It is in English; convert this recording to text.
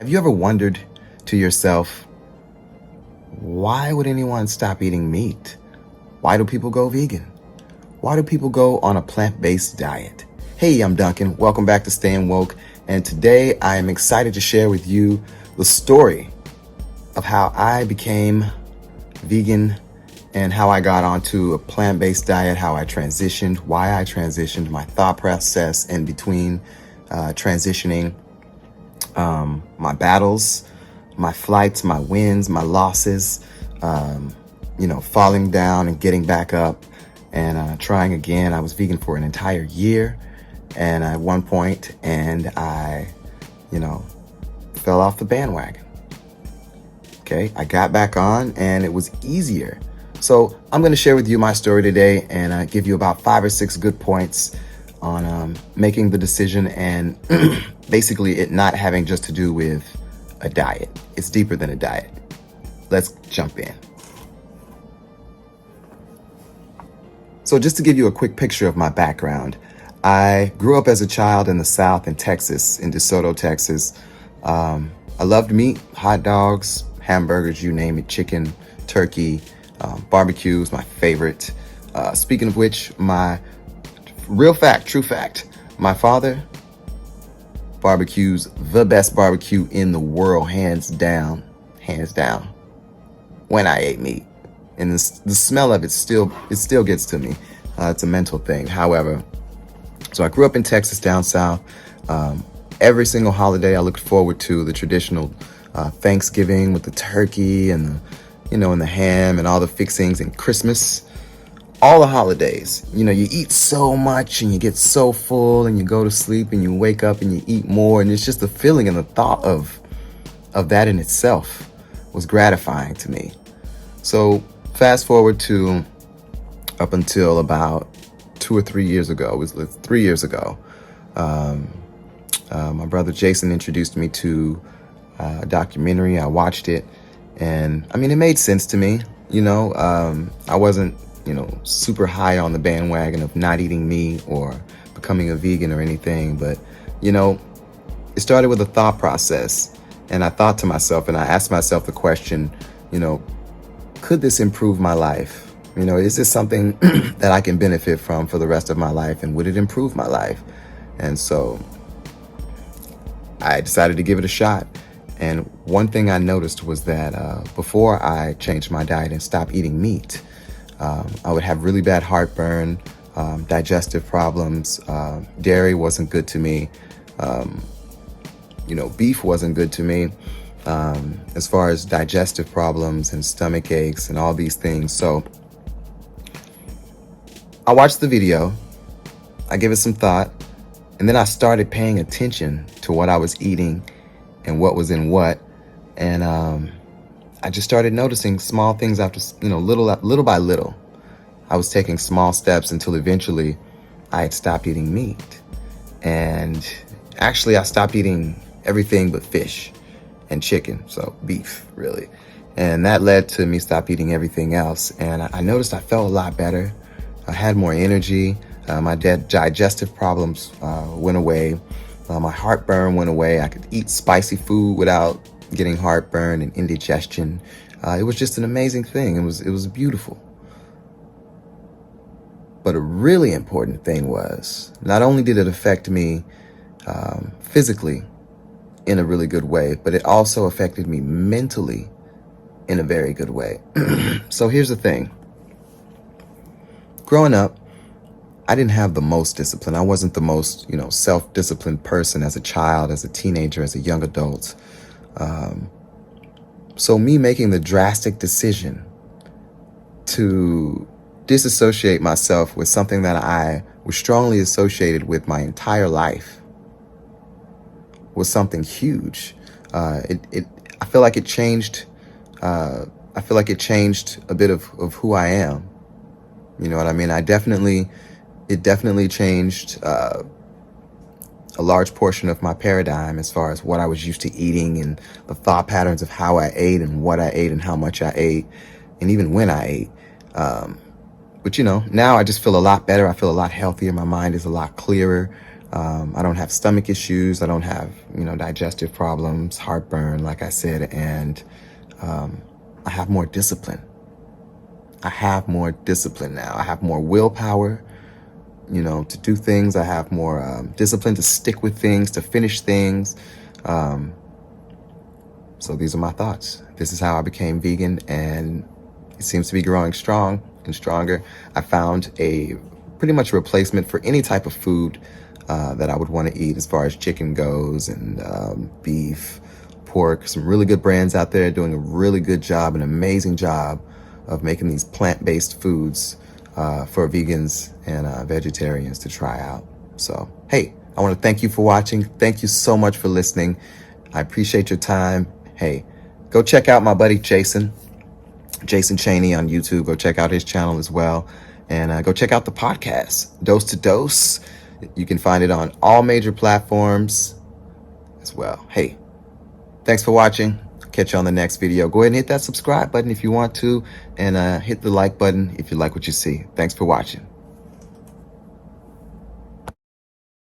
Have you ever wondered to yourself, why would anyone stop eating meat? Why do people go vegan? Why do people go on a plant-based diet? Hey, I'm Duncan. Welcome back to Staying Woke. And today I am excited to share with you the story of how I became vegan and how I got onto a plant-based diet, how I transitioned, why I transitioned, my thought process in between transitioning, my battles, my flights, my wins, my losses, falling down and getting back up and trying again. I was vegan for an entire year, and at one point, and I, fell off the bandwagon. Okay, I got back on, and it was easier. So I'm going to share with you my story today, and give you about 5 or 6 good points on making the decision, and basically it not having just to do with a diet. It's deeper than a diet. Let's jump in. So just to give you a quick picture of my background, I grew up as a child in the South in Texas, in DeSoto, Texas. I loved meat, hot dogs, hamburgers, you name it, chicken, turkey, barbecue was my favorite. Speaking of which, my true fact, my father barbecues the best barbecue in the world, hands down, when I ate meat. And the smell of it still gets to me. It's a mental thing. However, so I grew up in Texas down south. Every single holiday I looked forward to the traditional Thanksgiving with the turkey and and the ham and all the fixings, and Christmas, all the holidays. You eat so much and you get so full and you go to sleep and you wake up and you eat more, and it's just the feeling and the thought of that in itself was gratifying to me. So fast forward to up until about 2 or 3 years ago. It was 3 years ago. My brother Jason introduced me to a documentary. I watched it, and it made sense to me. I wasn't, super high on the bandwagon of not eating meat or becoming a vegan or anything, but, it started with a thought process, and I thought to myself, and I asked myself the question, could this improve my life? Is this something that I can benefit from for the rest of my life, and would it improve my life? And so I decided to give it a shot. And one thing I noticed was that before I changed my diet and stopped eating meat, I would have really bad heartburn, digestive problems. Dairy wasn't good to me. Beef wasn't good to me, as far as digestive problems and stomach aches and all these things. So I watched the video, I gave it some thought, and then I started paying attention to what I was eating and what was in what. And I just started noticing small things after, little by little. I was taking small steps until eventually I had stopped eating meat. And actually I stopped eating everything but fish and chicken, so beef, really. And that led to me stop eating everything else. And I noticed I felt a lot better. I had more energy. My digestive problems went away. My heartburn went away. I could eat spicy food without getting heartburn and indigestion. It was just an amazing thing. It was beautiful. But a really important thing was, not only did it affect me physically in a really good way, but it also affected me mentally in a very good way. So here's the thing. Growing up, I didn't have the most discipline. I wasn't the most, self-disciplined person as a child, as a teenager, as a young adult. So me making the drastic decision to disassociate myself with something that I was strongly associated with my entire life was something huge. I feel like it changed. I feel like it changed a bit of who I am. You know what I mean? It definitely changed a large portion of my paradigm as far as what I was used to eating and the thought patterns of how I ate and what I ate and how much I ate and even when I ate. But now I just feel a lot better. I feel a lot healthier. My mind is a lot clearer. I don't have stomach issues. I don't have, digestive problems, heartburn, like I said, and I have more discipline. I have more discipline now. I have more willpower, to do things. I have more discipline to stick with things, to finish things. So these are my thoughts. This is how I became vegan, and it seems to be growing strong and stronger. I found a pretty much a replacement for any type of food that I would want to eat, as far as chicken goes, and beef, pork. Some really good brands out there doing a really good job, an amazing job of making these plant-based foods for vegans and vegetarians to try out. So, hey, I want to thank you for watching. Thank you so much for listening. I appreciate your time. Hey, go check out my buddy Jason Chaney on YouTube. Go check out his channel as well. And go check out the podcast, Dose to Dose. You can find it on all major platforms as well. Hey, thanks for watching. Catch you on the next video. Go ahead and hit that subscribe button if you want to, and hit the like button if you like what you see. Thanks for watching.